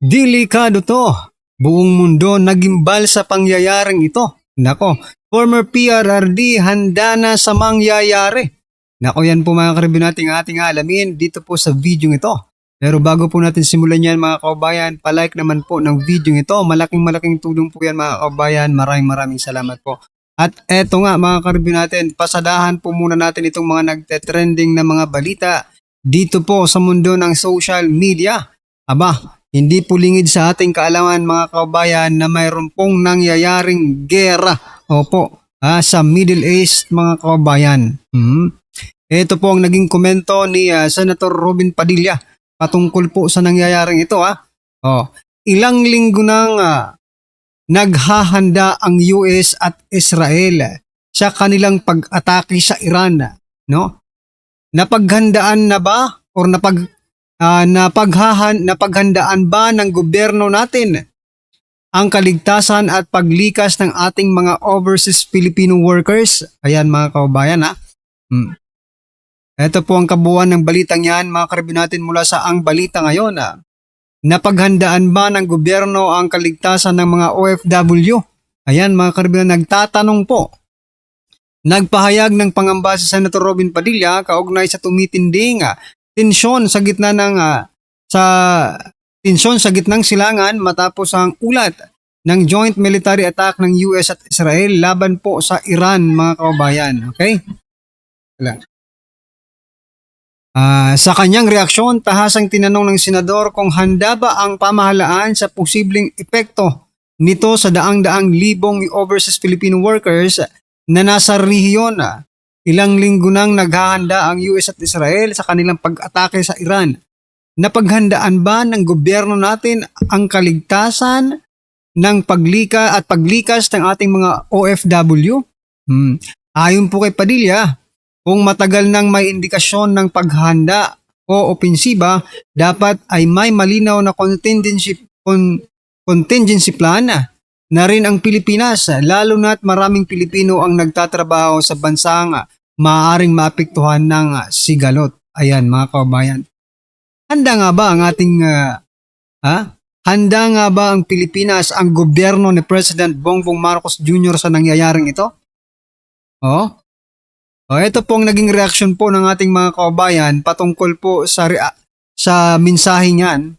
Delikado to. Buong mundo nagimbal sa pangyayaring ito. Nako, former PRRD handa na sa mangyayari. Nako, yan po mga karibyo nating ating alamin dito po sa video ito. Pero bago po natin simulan yan mga kaubayan, palike naman po ng video ito. Malaking tulong po yan mga kaubayan. Maraming salamat po. At eto nga mga karibyo natin, pasadahan po muna natin itong mga nagte-trending na mga balita dito po sa mundo ng social media. Aba, hindi po lingid sa ating kaalaman mga kaubayan na mayroon pong nangyayaring gera sa Middle East mga kaubayan. Ito po ang naging komento ni Senator Robin Padilla patungkol po sa nangyayaring ito. Ilang linggo nang naghahanda ang US at Israel sa kanilang pag-atake sa Iran. No? Napaghandaan na ba o napaghandaan ba ng gobyerno natin ang kaligtasan at paglikas ng ating mga overseas Filipino workers? Ayan mga kaubayan Ito po ang kabuuan ng balitang yan mga karibyo natin mula sa Ang Balita Ngayon. Napaghandaan ba ng gobyerno ang kaligtasan ng mga OFW? Ayan mga karibyo, nagtatanong po. Nagpahayag ng pangamba si Senator Robin Padilla kaugnay sa tumitinding tensyon sa gitna ng gitnang silangan matapos ang ulat ng joint military attack ng US at Israel laban po sa Iran mga kaubayan. Okay? Sa kanyang reaksyon, tahasang tinanong ng senador kung handa ba ang pamahalaan sa posibleng epekto nito sa daang-daang libong overseas Filipino workers na nasa rehiyon. Ilang linggo nang naghahanda ang US at Israel sa kanilang pag-atake sa Iran. Napaghandaan ba ng gobyerno natin ang kaligtasan ng paglikas ng ating mga OFW? Ayon po kay Padilla, kung matagal nang may indikasyon ng paghanda o opensiba, dapat ay may malinaw na contingency plan na rin ang Pilipinas, lalo na't maraming Pilipino ang nagtatrabaho sa bansang maaaring maapektuhan ng sigalot. Ayan mga kaubayan. Handa nga ba ang Pilipinas, ang gobyerno ni President Bongbong Marcos Jr. sa nangyayaring ito? Ito po ang naging reaksyon po ng ating mga kaubayan patungkol po sa mensahe niyan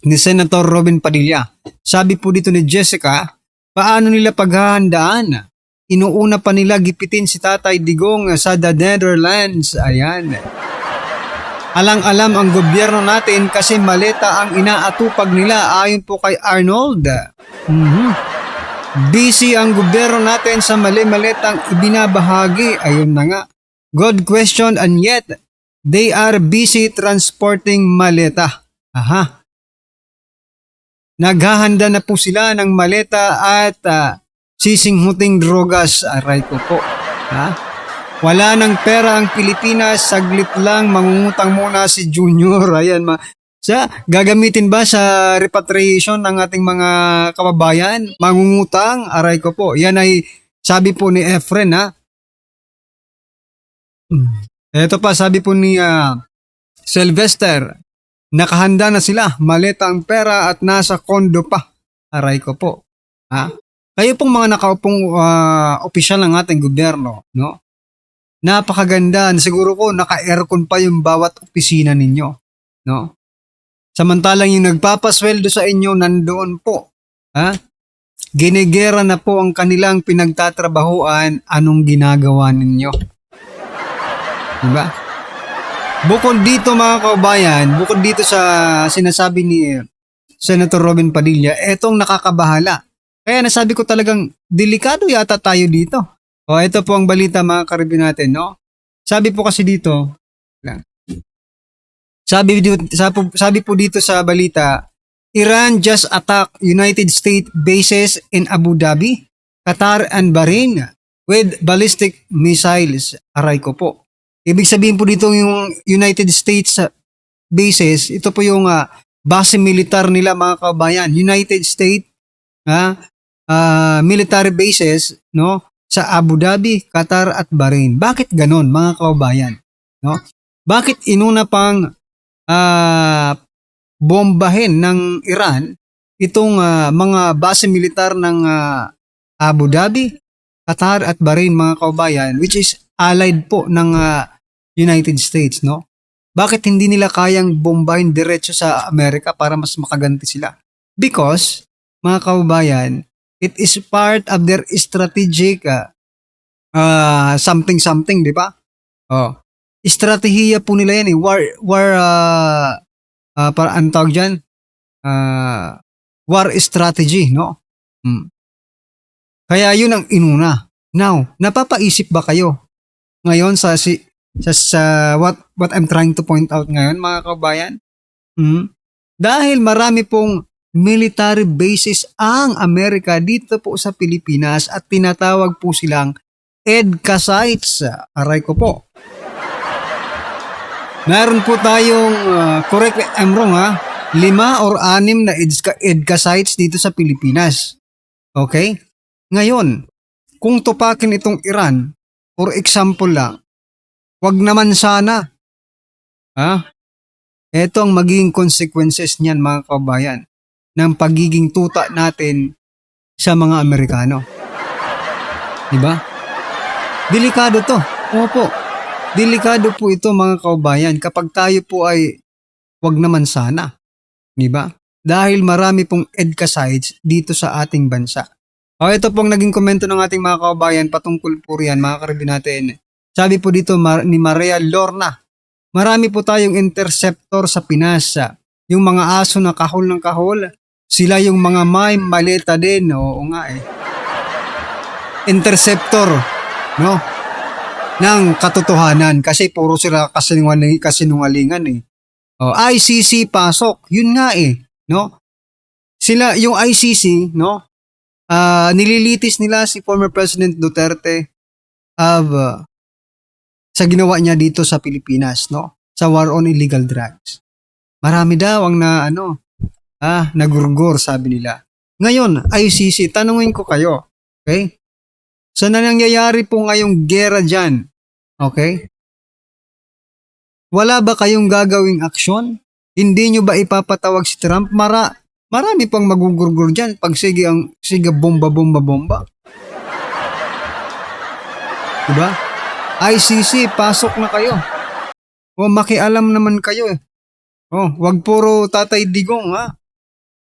ni Senator Robin Padilla. Sabi po dito ni Jessica, paano nila paghahandaan? Inuuna pa nila gipitin si Tatay Digong sa the Netherlands. Ayan. Alang-alam ang gobyerno natin kasi maleta ang inaatupag nila ayon po kay Arnold. Busy ang gobyerno natin sa mali-maletang ibinabahagi. Ayun na nga. Good question, and yet they are busy transporting maleta. Naghahanda na po sila ng maleta at sisinghuting drogas. Aray ko po. Wala ng pera ang Pilipinas, saglit lang, mangungutang muna si Junior. Ayan, gagamitin ba sa repatriation ng ating mga kababayan? Mangungutang? Aray ko po. Yan ay sabi po ni Efren Ito pa sabi po ni Sylvester, nakahanda na sila, maleta ang pera at nasa kondo pa. Aray ko po. Kayo pong mga nakaupong opisyal ng ating gobyerno, no? Napakaganda. Siguro po naka-aircon pa yung bawat opisina ninyo, no? Samantalang yung nagpapasweldo sa inyo nandoon po. Ginigera na po ang kanilang pinagtatrabahuan, anong ginagawa ninyo? Diba? Bukod dito mga kaubayan, bukod dito sa sinasabi ni Senator Robin Padilla, etong nakakabahala. Kaya nasabi ko talagang delikado yata tayo dito. Ito po ang balita mga karibyo natin, no? Sabi po kasi dito, sabi po dito sa balita, Iran just attacked United States bases in Abu Dhabi, Qatar and Bahrain with ballistic missiles. Aray ko po. Ibig sabihin po dito yung United States bases, ito po yung base militar nila mga kabayan. United States military bases, no, sa Abu Dhabi, Qatar at Bahrain. Bakit ganon mga kabayan? No? Bakit inuna pang bombahin ng Iran itong mga base militar ng Abu Dhabi, Qatar at Bahrain mga kaubayan, which is allied po ng United States, no? Bakit hindi nila kayang bombahin diretso sa Amerika para mas makaganti sila? Because, mga kaubayan, it is part of their strategic something, di ba? Oh. Estratehiya po nila yan eh. Para ang tawag dyan, war strategy, no? Kaya yun ang inuna. Now, napapaisip ba kayo ngayon sa what I'm trying to point out ngayon, mga kabayan? Dahil marami pong military bases ang Amerika dito po sa Pilipinas at tinatawag po silang EDCA sites. Aray ko po. Meron po tayong, correct me I'm wrong 5 or 6 na EDCA sites dito sa Pilipinas. Okay? Ngayon, kung tupakin itong Iran, for example lang, wag naman sana. Ito ang magiging consequences niyan mga kabayan ng pagiging tuta natin sa mga Amerikano. Diba? Delikado to. Opo. Delikado po ito mga kaubayan kapag tayo po ay wag naman sana. Diba? Dahil marami pong EDCA sites dito sa ating bansa. Ito pong naging komento ng ating mga kaubayan patungkol po riyan mga karibin natin. Sabi po dito ni Maria Lorna, marami po tayong interceptor sa Pinas. Yung mga aso na kahol ng kahol, sila yung mga may maleta din. Oo nga eh. Interceptor, no? Ng katotohanan kasi puro sila kasinungalingan eh. ICC pasok, yun nga eh, no? Sila yung ICC, no? Nililitis nila si former President Duterte sa ginawa niya dito sa Pilipinas, no? Sa war on illegal drugs. Marami daw ang nagurgur, sabi nila. Ngayon, ICC, tanungin ko kayo, okay? So, nangyayari po ngayong gera dyan, okay? Wala ba kayong gagawing aksyon? Hindi nyo ba ipapatawag si Trump? Marami pang magugurgur dyan pag sige bomba. Diba? ICC, pasok na kayo. Makialam naman kayo eh. Wag puro Tatay Digong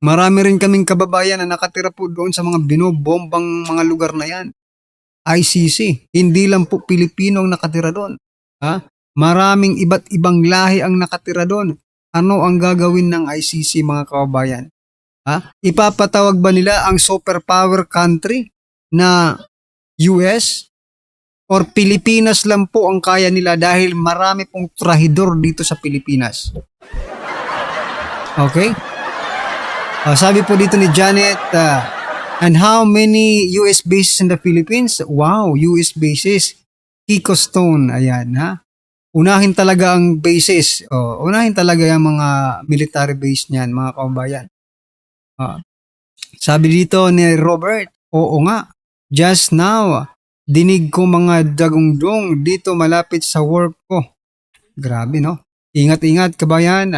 Marami rin kaming kababayan na nakatira po doon sa mga binobombang mga lugar na yan. ICC, hindi lang po Pilipino ang nakatira doon. Maraming iba't ibang lahi ang nakatira doon. Ano ang gagawin ng ICC mga kababayan? Ipapatawag ba nila ang superpower country na US? Or Pilipinas lang po ang kaya nila dahil marami pong trahidor dito sa Pilipinas? Okay? Sabi po dito ni Janet, and how many US bases in the Philippines? Wow, US bases. Kiko Stone, ayan Unahin talaga ang bases. Unahin talaga yung mga military base niyan, mga kababayan. Sabi dito ni Robert, oo nga, just now, dinig ko mga dagungdong dito malapit sa work ko. Grabe, no? Ingat-ingat, kabayan.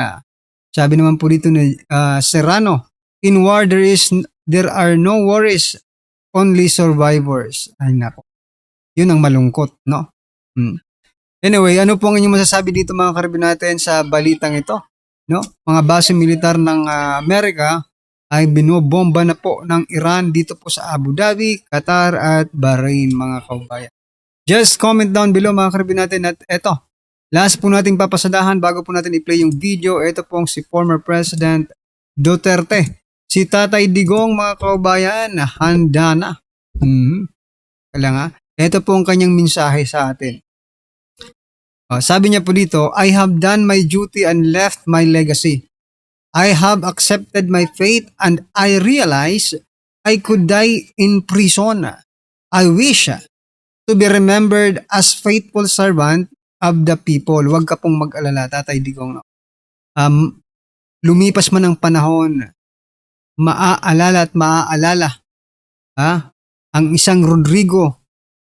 Sabi naman po dito ni Serrano, in war there are no worries, only survivors. Ay nako. Yun ang malungkot, no? Anyway, ano po ang inyong masasabi dito mga karibin natin sa balitang ito? No? Mga base militar ng Amerika ay binobomba na po ng Iran dito po sa Abu Dhabi, Qatar at Bahrain mga kaubayan. Just comment down below mga karibin natin at eto. Last po nating papasadahan bago po natin i-play yung video. Ito pong si former President Duterte. Si Tatay Digong mga kaubayan, handa na. Ito po ang kanyang mensahe sa atin. Sabi niya po dito, I have done my duty and left my legacy. I have accepted my fate and I realize I could die in prison. I wish to be remembered as faithful servant of the people. Huwag ka pong mag-alala, Tatay Digong. Lumipas man ang panahon, maaalala at maaalala ang isang Rodrigo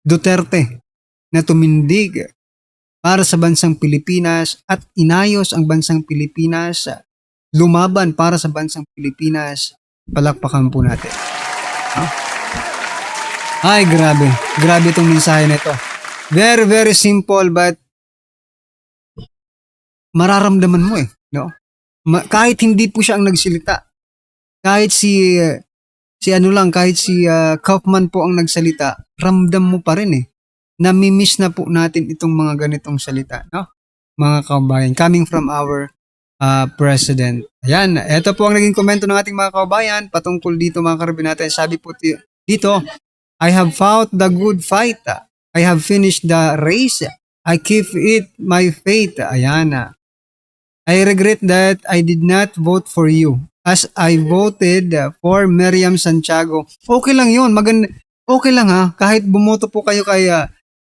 Duterte na tumindig para sa bansang Pilipinas at inayos ang bansang Pilipinas lumaban para sa bansang Pilipinas. Palakpakan po natin. No? Ay, grabe. Grabe itong mensahe na ito. Very, very simple but mararamdaman mo no? Kahit hindi po siya ang nagsalita, kahit kahit si Kaufman po ang nagsalita, ramdam mo pa rin Nami-miss na po natin itong mga ganitong salita, no? Mga kabayan, coming from our president. Ayan, ito po ang naging komento ng ating mga kabayan patungkol dito mga karabin natin. Sabi po dito, I have fought the good fight. I have finished the race. I keep it my faith. Ayan I regret that I did not vote for you as I voted for Miriam Santiago. Okay lang yun. Okay lang kahit bumoto po kayo kay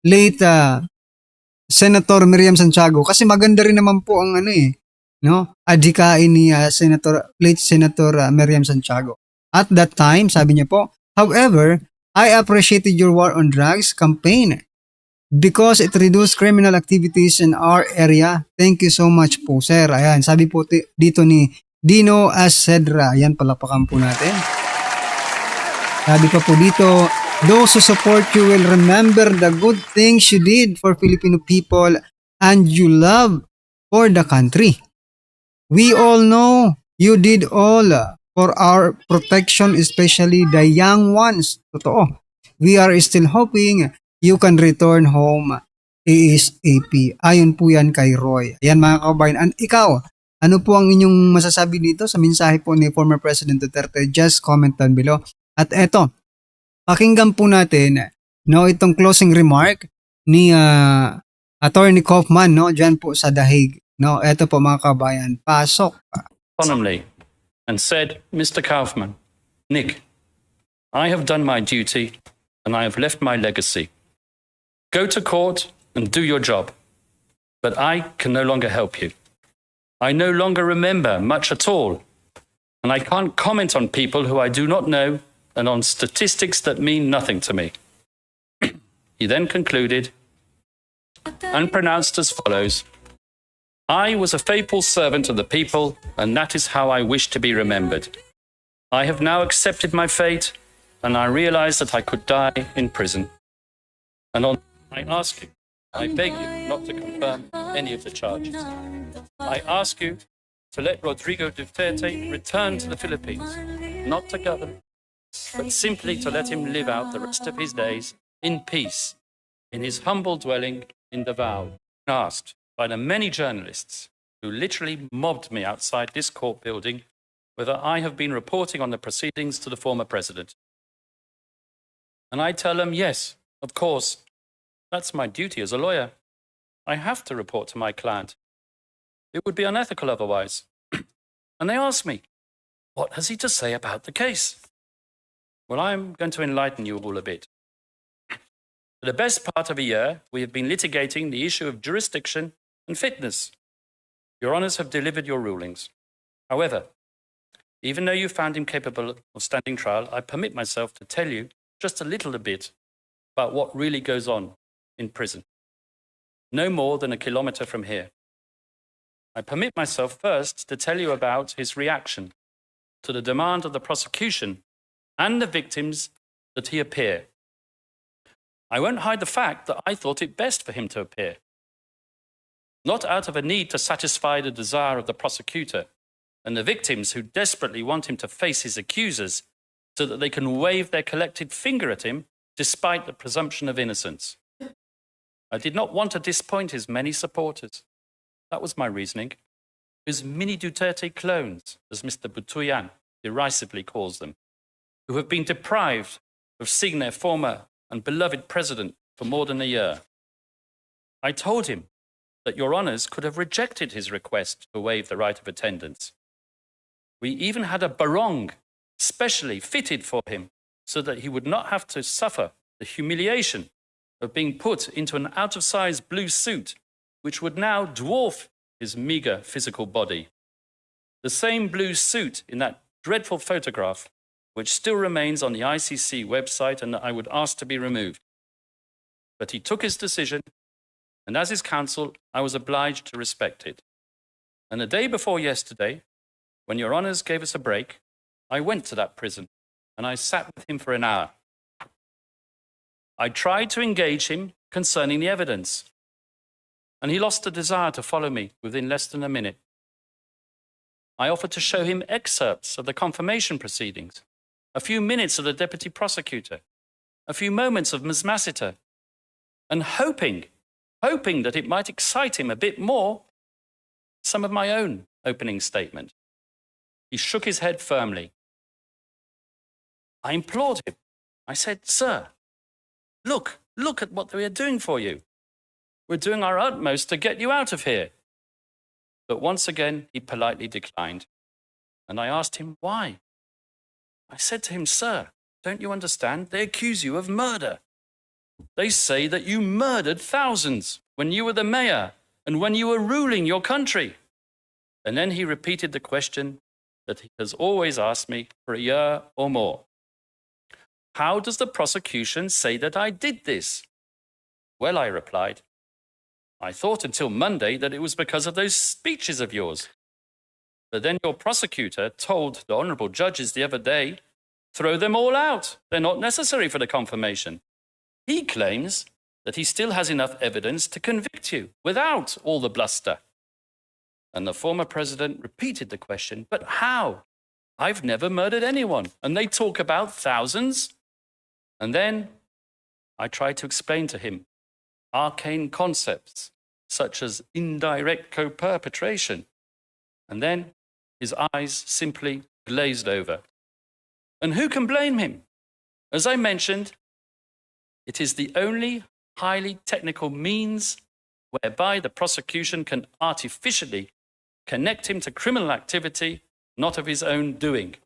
late Senator Miriam Santiago kasi maganda rin naman po ang adhikain ni late Senator Miriam Santiago. At that time, sabi niya po, however, I appreciated your war on drugs campaign because it reduced criminal activities in our area. Thank you so much po, sir. Ayan, sabi po dito ni Dino Asedra. Ayan, palapakan po natin. Sabi pa po dito, those who support you will remember the good things you did for Filipino people and you love for the country. We all know you did all for our protection, especially the young ones. Totoo. We are still hoping you can return home ASAP. Ayon po yan kay Roy. Ayan mga kabayan. Ikaw, ano po ang inyong masasabi dito sa mensahe po ni former President Duterte? Just comment down below. At eto, pakinggan po natin itong closing remark ni Attorney Kaufman dyan po sa Dahig. Eto po mga kabayan. Pasok. Solemnly and said, Mr. Kaufman, Nick, I have done my duty and I have left my legacy. Go to court and do your job. But I can no longer help you. I no longer remember much at all. And I can't comment on people who I do not know and on statistics that mean nothing to me. He then concluded and pronounced as follows. I was a faithful servant of the people, and that is how I wish to be remembered. I have now accepted my fate, and I realize that I could die in prison. And I ask you, I beg you not to confirm any of the charges. I ask you to let Rodrigo Duterte return to the Philippines, not to govern, but simply to let him live out the rest of his days in peace, in his humble dwelling in Davao. Asked by the many journalists who literally mobbed me outside this court building whether I have been reporting on the proceedings to the former president. And I tell them, yes, of course. That's my duty as a lawyer. I have to report to my client. It would be unethical otherwise. And they ask me, what has he to say about the case? Well, I'm going to enlighten you all a bit. For the best part of a year, we have been litigating the issue of jurisdiction and fitness. Your honours have delivered your rulings. However, even though you found him capable of standing trial, I permit myself to tell you just a little bit about what really goes on in prison. No more than a kilometre from here. I permit myself first to tell you about his reaction to the demand of the prosecution and the victims that he appear. I won't hide the fact that I thought it best for him to appear. Not out of a need to satisfy the desire of the prosecutor and the victims who desperately want him to face his accusers so that they can wave their collected finger at him despite the presumption of innocence. I did not want to disappoint his many supporters. That was my reasoning. His mini Duterte clones, as Mr. Butuyan derisively calls them, who have been deprived of seeing their former and beloved president for more than a year. I told him that your honours could have rejected his request to waive the right of attendance. We even had a barong specially fitted for him so that he would not have to suffer the humiliation of being put into an out-of-size blue suit, which would now dwarf his meagre physical body. The same blue suit in that dreadful photograph, which still remains on the ICC website and that I would ask to be removed. But he took his decision, and as his counsel, I was obliged to respect it. And the day before yesterday, when Your Honours gave us a break, I went to that prison and I sat with him for an hour. I tried to engage him concerning the evidence, and he lost the desire to follow me within less than a minute. I offered to show him excerpts of the confirmation proceedings, a few minutes of the deputy prosecutor, a few moments of Ms. Massiter, and hoping that it might excite him a bit more, some of my own opening statement. He shook his head firmly. I implored him. I said, "Sir, look at what we are doing for you. We're doing our utmost to get you out of here." But once again, he politely declined. And I asked him why. I said to him, "Sir, don't you understand? They accuse you of murder. They say that you murdered thousands when you were the mayor and when you were ruling your country." And then he repeated the question that he has always asked me for a year or more. "How does the prosecution say that I did this?" "Well," I replied, "I thought until Monday that it was because of those speeches of yours. But then your prosecutor told the honourable judges the other day, throw them all out. They're not necessary for the confirmation. He claims that he still has enough evidence to convict you without all the bluster." And the former president repeated the question, "But how? I've never murdered anyone, and they talk about thousands." And then I tried to explain to him arcane concepts such as indirect co-perpetration. And then his eyes simply glazed over. And who can blame him? As I mentioned, it is the only highly technical means whereby the prosecution can artificially connect him to criminal activity, not of his own doing.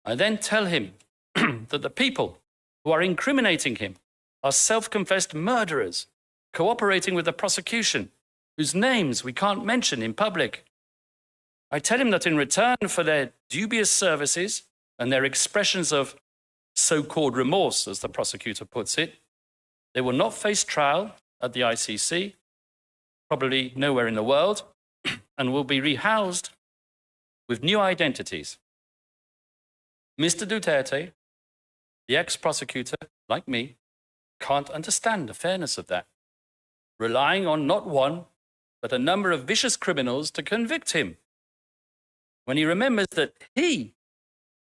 I then tell him that the people who are incriminating him are self-confessed murderers, cooperating with the prosecution, whose names we can't mention in public. I tell him that in return for their dubious services and their expressions of so-called remorse, as the prosecutor puts it, they will not face trial at the ICC, probably nowhere in the world, and will be rehoused with new identities. Mr. Duterte, the ex-prosecutor, like me, can't understand the fairness of that, relying on not one, but a number of vicious criminals to convict him, when he remembers that he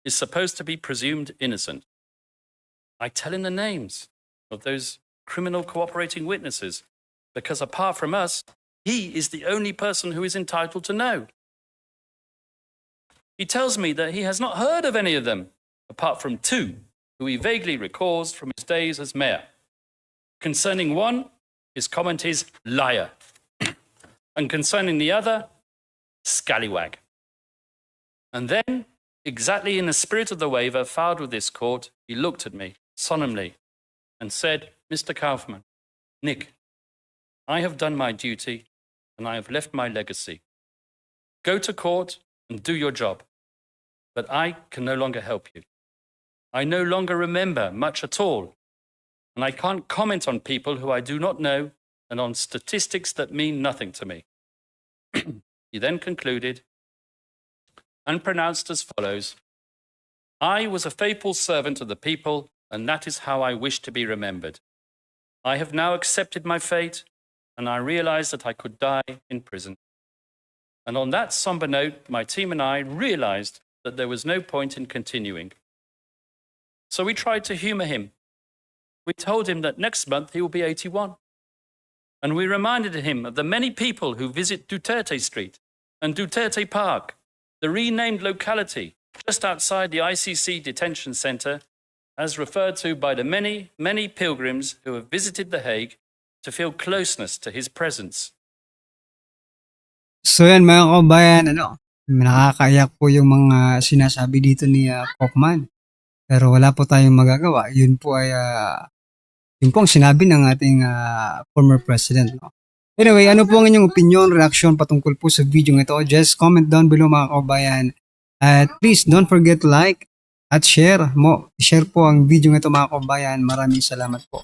is supposed to be presumed innocent. I tell him the names of those criminal cooperating witnesses, because apart from us, he is the only person who is entitled to know. He tells me that he has not heard of any of them, apart from two, who he vaguely recalls from his days as mayor. Concerning one, his comment is liar, and concerning the other, scallywag. And then, exactly in the spirit of the waiver filed with this court, he looked at me solemnly and said, "Mr. Kaufman, Nick, I have done my duty and I have left my legacy. Go to court and do your job, but I can no longer help you. I no longer remember much at all, and I can't comment on people who I do not know and on statistics that mean nothing to me." He then concluded and pronounced as follows: "I was a faithful servant of the people, and that is how I wish to be remembered. I have now accepted my fate, and I realized that I could die in prison." And on that somber note, my team and I realized that there was no point in continuing. So we tried to humor him. We told him that next month he will be 81. And we reminded him of the many people who visit Duterte Street and Duterte Park, the renamed locality just outside the ICC detention center, as referred to by the many, many pilgrims who have visited The Hague to feel closeness to his presence. So yan mga kabayan, nakakaiyak po yung mga sinasabi dito ni Kaufman. Pero wala po tayong magagawa. Yun po ay yun po ang sinabi ng ating former president. No? Anyway, ano po ang inyong opinion, reaction patungkol po sa video ito? Just comment down below mga kabayan. At please don't forget to like at share mo. Share po ang video ito mga kabayan. Maraming salamat po.